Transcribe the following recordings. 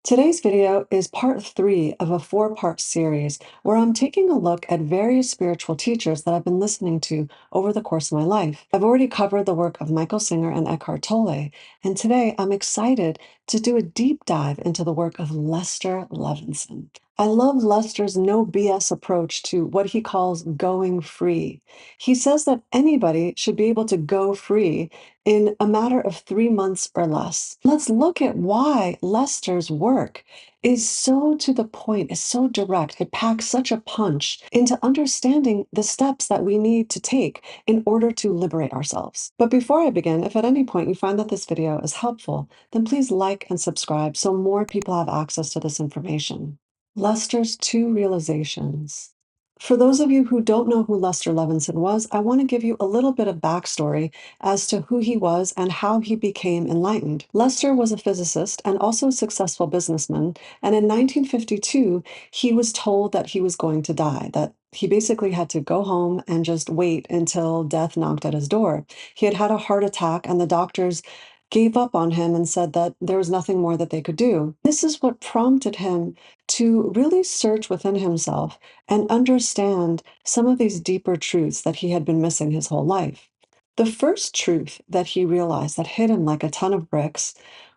Today's video is part 3 of a 4-part series where I'm taking a look at various spiritual teachers that I've been listening to over the course of my life. I've already covered the work of Michael Singer and Eckhart Tolle, and today I'm excited to do a deep dive into the work of Lester Levenson. I love Lester's no BS approach to what he calls going free. He says that anybody should be able to go free in a matter of 3 months or less. Let's look at why Lester's work is so to the point, is so direct. It packs such a punch into understanding the steps that we need to take in order to liberate ourselves. But before I begin, if at any point you find that this video is helpful, then please like and subscribe so more people have access to this information. Lester's 2 realizations. For those of you who don't know who Lester Levenson was, I want to give you a little bit of backstory as to who he was and how he became enlightened. Lester was a physicist and also a successful businessman, and in 1952, he was told that he was going to die, that he basically had to go home and just wait until death knocked at his door. He had had a heart attack, and the doctors gave up on him and said that there was nothing more that they could do. This is what prompted him to really search within himself and understand some of these deeper truths that he had been missing his whole life. The first truth that he realized that hit him like a ton of bricks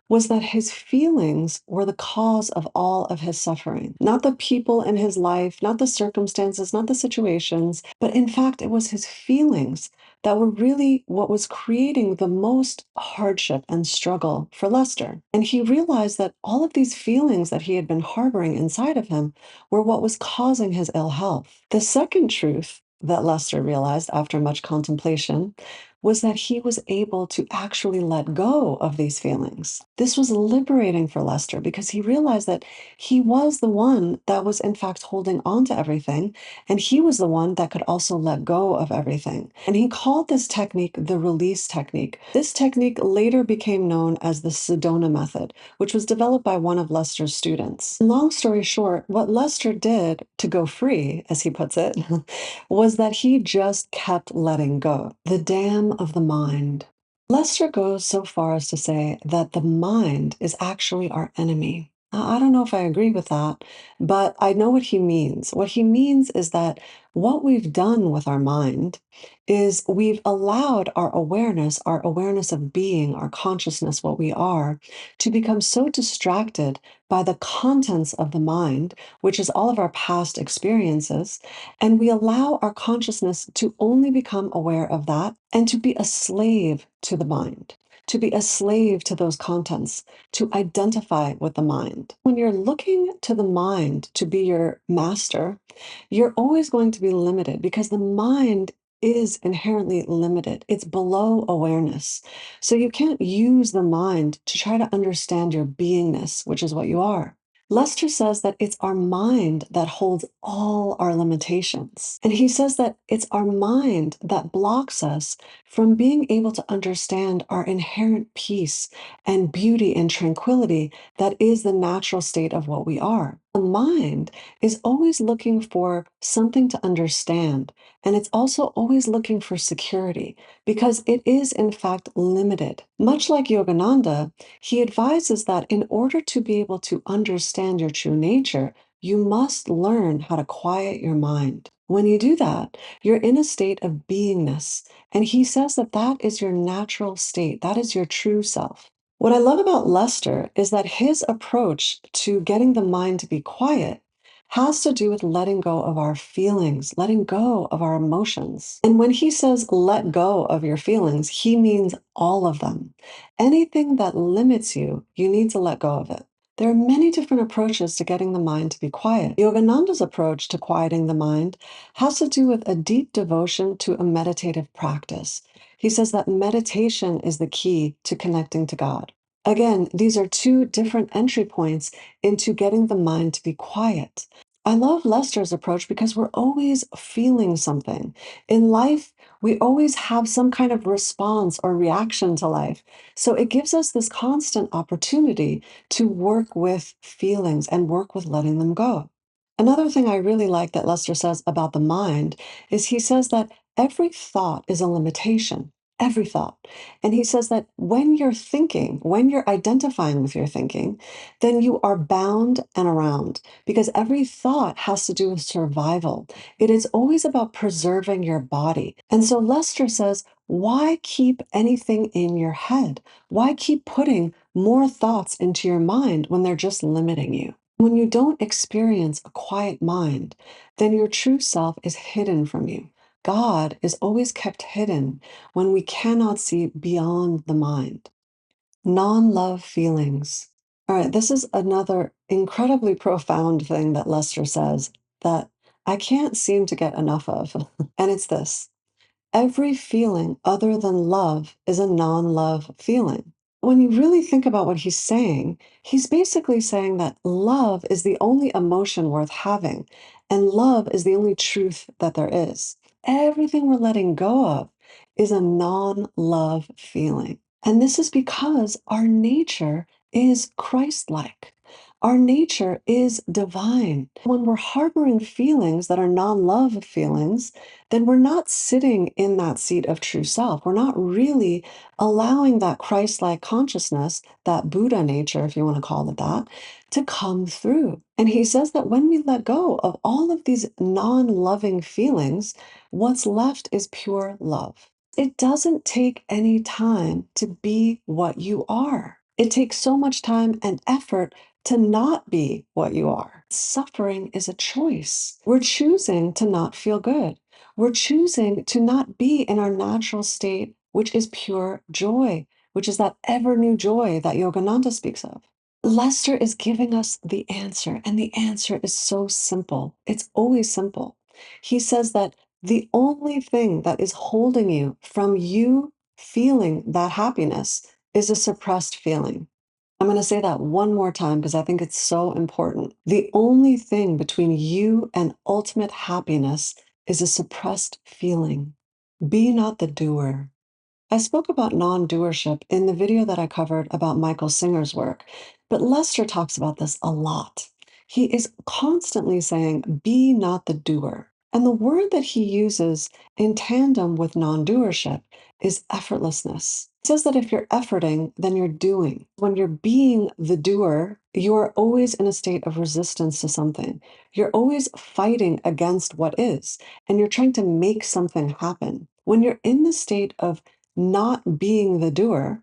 was that his feelings were the cause of all of his suffering. Not the people in his life, not the circumstances, not the situations, but in fact, it was his feelings that were really what was creating the most hardship and struggle for Lester. And he realized that all of these feelings that he had been harboring inside of him were what was causing his ill health. The second truth that Lester realized after much contemplation was that he was able to actually let go of these feelings. This was liberating for Lester because he realized that he was the one that was in fact holding on to everything, and he was the one that could also let go of everything. And he called this technique the release technique. This technique later became known as the Sedona method, which was developed by one of Lester's students. Long story short, what Lester did to go free, as he puts it, was that he just kept letting go. The dam of the mind. Lester goes so far as to say that the mind is actually our enemy. Now, I don't know if I agree with that, but I know what he means. What he means is that what we've done with our mind is we've allowed our awareness of being, our consciousness, what we are, to become so distracted by the contents of the mind, which is all of our past experiences, and we allow our consciousness to only become aware of that and to be a slave to the mind, to be a slave to those contents, to identify with the mind. When you're looking to the mind to be your master, you're always going to be limited because the mind is inherently limited. It's below awareness. So you can't use the mind to try to understand your beingness, which is what you are. Lester says that it's our mind that holds all our limitations. And he says that it's our mind that blocks us from being able to understand our inherent peace and beauty and tranquility that is the natural state of what we are. The mind is always looking for something to understand, and it's also always looking for security because it is, in fact, limited. Much like Yogananda, he advises that in order to be able to understand your true nature, you must learn how to quiet your mind. When you do that, you're in a state of beingness, and he says that that is your natural state, that is your true self. What I love about Lester is that his approach to getting the mind to be quiet has to do with letting go of our feelings, letting go of our emotions. And when he says let go of your feelings, he means all of them. Anything that limits you, you need to let go of it. There are many different approaches to getting the mind to be quiet. Yogananda's approach to quieting the mind has to do with a deep devotion to a meditative practice. He says that meditation is the key to connecting to God. Again, these are 2 different entry points into getting the mind to be quiet. I love Lester's approach because we're always feeling something. In life, we always have some kind of response or reaction to life. So it gives us this constant opportunity to work with feelings and work with letting them go. Another thing I really like that Lester says about the mind is he says that every thought is a limitation. every thought. And he says that when you're thinking, when you're identifying with your thinking, then you are bound and around because every thought has to do with survival. It is always about preserving your body. And so Lester says, why keep anything in your head? Why keep putting more thoughts into your mind when they're just limiting you? When you don't experience a quiet mind, then your true self is hidden from you. God is always kept hidden when we cannot see beyond the mind. Non-love feelings. All right, this is another incredibly profound thing that Lester says that I can't seem to get enough of. And it's this: every feeling other than love is a non-love feeling. When you really think about what he's basically saying that love is the only emotion worth having, and love is the only truth that there is. Everything we're letting go of is a non-love feeling. And this is because our nature is Christ-like. Our nature is divine. When we're harboring feelings that are non-love feelings, then we're not sitting in that seat of true self. We're not really allowing that Christ-like consciousness, that Buddha nature, if you want to call it that, to come through. And he says that when we let go of all of these non-loving feelings, what's left is pure love. It doesn't take any time to be what you are. It takes so much time and effort to not be what you are. Suffering is a choice. We're choosing to not feel good. We're choosing to not be in our natural state, which is pure joy, which is that ever new joy that Yogananda speaks of. Lester is giving us the answer, and the answer is so simple. It's always simple. He says that the only thing that is holding you from you feeling that happiness is a suppressed feeling. I'm going to say that one more time because I think it's so important. The only thing between you and ultimate happiness is a suppressed feeling. Be not the doer. I spoke about non-doership in the video that I covered about Michael Singer's work, but Lester talks about this a lot. He is constantly saying, be not the doer. And the word that he uses in tandem with non-doership is effortlessness. He says that if you're efforting, then you're doing. When you're being the doer, you are always in a state of resistance to something. You're always fighting against what is, and you're trying to make something happen. When you're in the state of not being the doer,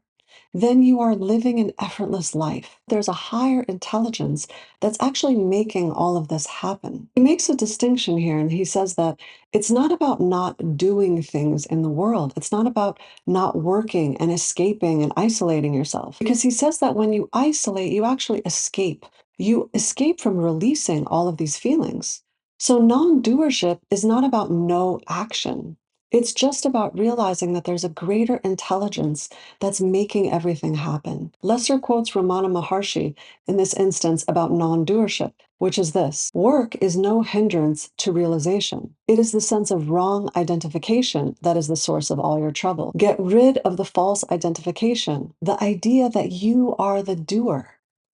then you are living an effortless life. There's a higher intelligence that's actually making all of this happen. He makes a distinction here, and he says that it's not about not doing things in the world. It's not about not working and escaping and isolating yourself. Because he says that when you isolate, you actually escape. You escape from releasing all of these feelings. So non-doership is not about no action. It's just about realizing that there's a greater intelligence that's making everything happen. Lester quotes Ramana Maharshi in this instance about non-doership, which is this: work is no hindrance to realization. It is the sense of wrong identification that is the source of all your trouble. Get rid of the false identification, the idea that you are the doer.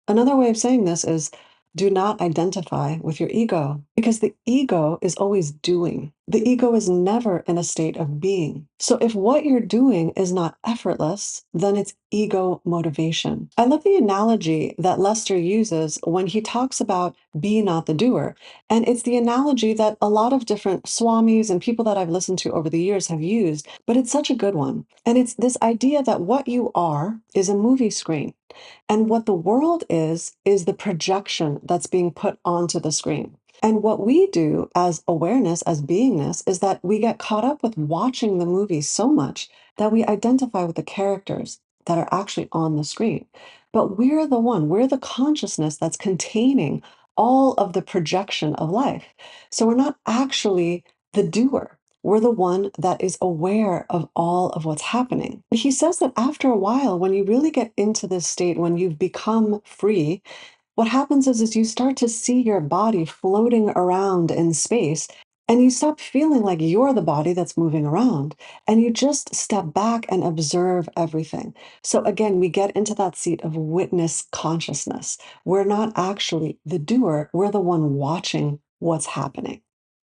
Another way of saying this is, do not identify with your ego, because the ego is always doing. The ego is never in a state of being. So if what you're doing is not effortless, then it's ego motivation. I love the analogy that Lester uses when he talks about be not the doer. And it's the analogy that a lot of different swamis and people that I've listened to over the years have used, but it's such a good one. And it's this idea that what you are is a movie screen. And what the world is the projection that's being put onto the screen. And what we do as awareness, as beingness, is that we get caught up with watching the movie so much that we identify with the characters that are actually on the screen. But we're the consciousness that's containing all of the projection of life. So we're not actually the doer. We're the one that is aware of all of what's happening. He says that after a while, when you really get into this state, when you've become free, what happens is you start to see your body floating around in space, and you stop feeling like you're the body that's moving around, and you just step back and observe everything. So again, we get into that seat of witness consciousness. We're not actually the doer, we're the one watching what's happening.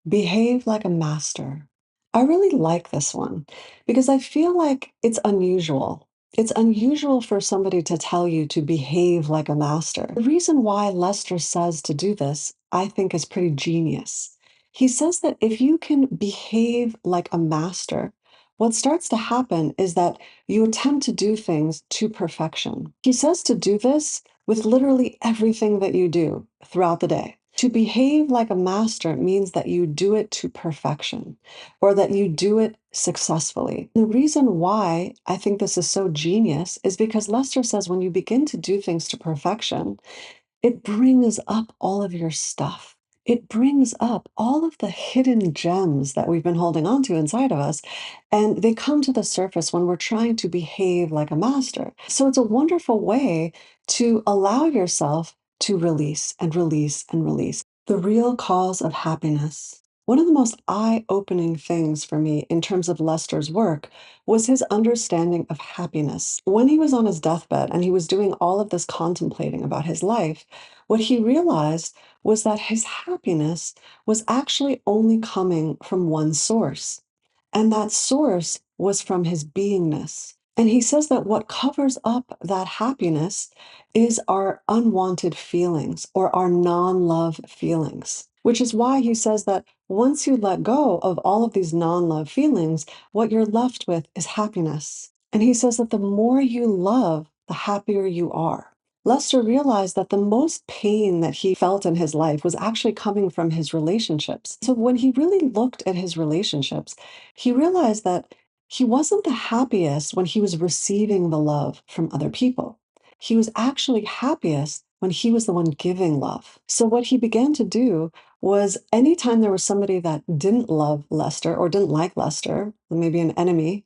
Behave like a master. I really like this one because I feel like it's unusual. It's unusual for somebody to tell you to behave like a master. The reason why Lester says to do this, I think, is pretty genius. He says that if you can behave like a master, what starts to happen is that you attempt to do things to perfection. He says to do this with literally everything that you do throughout the day. To behave like a master means that you do it to perfection or that you do it successfully. The reason why I think this is so genius is because Lester says when you begin to do things to perfection, it brings up all of your stuff. It brings up all of the hidden gems that we've been holding on to inside of us, and they come to the surface when we're trying to behave like a master. So it's a wonderful way to allow yourself to release and release and release. The real cause of happiness. One of the most eye-opening things for me in terms of Lester's work was his understanding of happiness. When he was on his deathbed and he was doing all of this contemplating about his life, what he realized was that his happiness was actually only coming from one source, and that source was from his beingness. And he says that what covers up that happiness is our unwanted feelings or our non-love feelings, which is why he says that once you let go of all of these non-love feelings, what you're left with is happiness. And he says that the more you love, the happier you are. Lester realized that the most pain that he felt in his life was actually coming from his relationships. So when he really looked at his relationships, he realized that he wasn't the happiest when he was receiving the love from other people. He was actually happiest when he was the one giving love. So what he began to do was anytime there was somebody that didn't love Lester or didn't like Lester, maybe an enemy,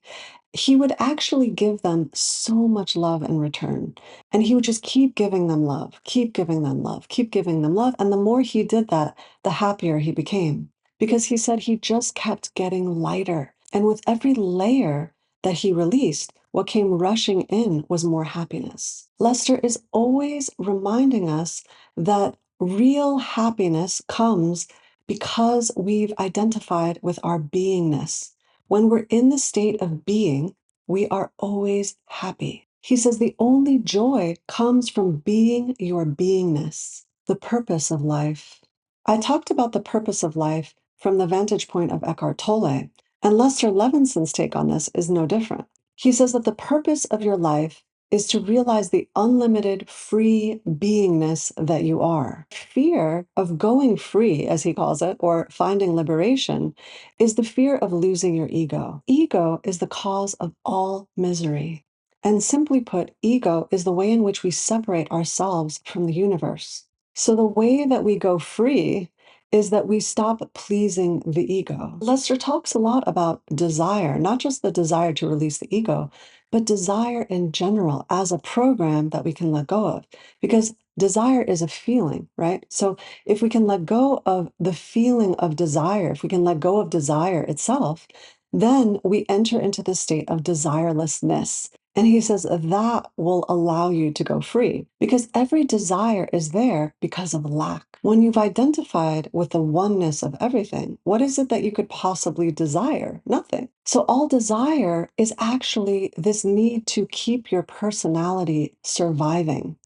he would actually give them so much love in return. And he would just keep giving them love, keep giving them love, keep giving them love. And the more he did that, the happier he became. Because he said he just kept getting lighter. And with every layer that he released, what came rushing in was more happiness. Lester is always reminding us that real happiness comes because we've identified with our beingness. When we're in the state of being, we are always happy. He says the only joy comes from being your beingness, the purpose of life. I talked about the purpose of life from the vantage point of Eckhart Tolle, and Lester Levenson's take on this is no different. He says that the purpose of your life is to realize the unlimited free beingness that you are. Fear of going free, as he calls it, or finding liberation, is the fear of losing your ego. Ego is the cause of all misery. And simply put, ego is the way in which we separate ourselves from the universe. So the way that we go free is that we stop pleasing the ego. Lester talks a lot about desire, not just the desire to release the ego, but desire in general as a program that we can let go of. Because desire is a feeling, right? So if we can let go of the feeling of desire, if we can let go of desire itself, then we enter into the state of desirelessness. And he says that will allow you to go free because every desire is there because of lack. When you've identified with the oneness of everything, what is it that you could possibly desire? Nothing. So all desire is actually this need to keep your personality surviving.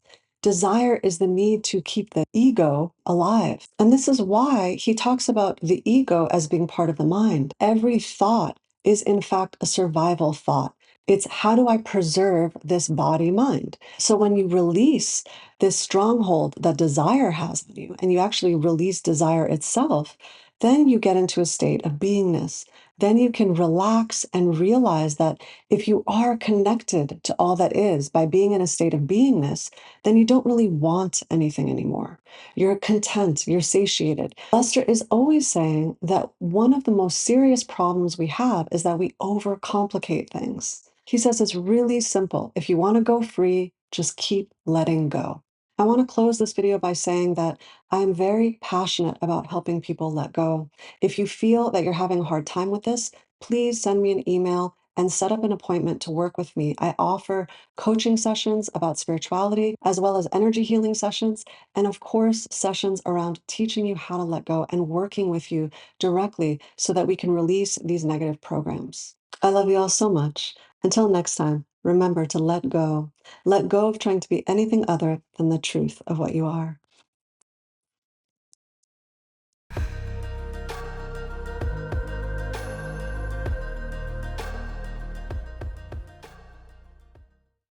Desire is the need to keep the ego alive. And this is why he talks about the ego as being part of the mind. Every thought is, in fact, a survival thought. It's how do I preserve this body mind? So when you release this stronghold that desire has on you, and you actually release desire itself, then you get into a state of beingness. Then you can relax and realize that if you are connected to all that is by being in a state of beingness, then you don't really want anything anymore. You're content, you're satiated. Lester is always saying that one of the most serious problems we have is that we overcomplicate things. He says it's really simple. If you want to go free, just keep letting go. I want to close this video by saying that I am very passionate about helping people let go. If you feel that you're having a hard time with this, please send me an email and set up an appointment to work with me. I offer coaching sessions about spirituality, as well as energy healing sessions, and of course, sessions around teaching you how to let go and working with you directly so that we can release these negative programs. I love you all so much. Until next time, remember to let go. Let go of trying to be anything other than the truth of what you are.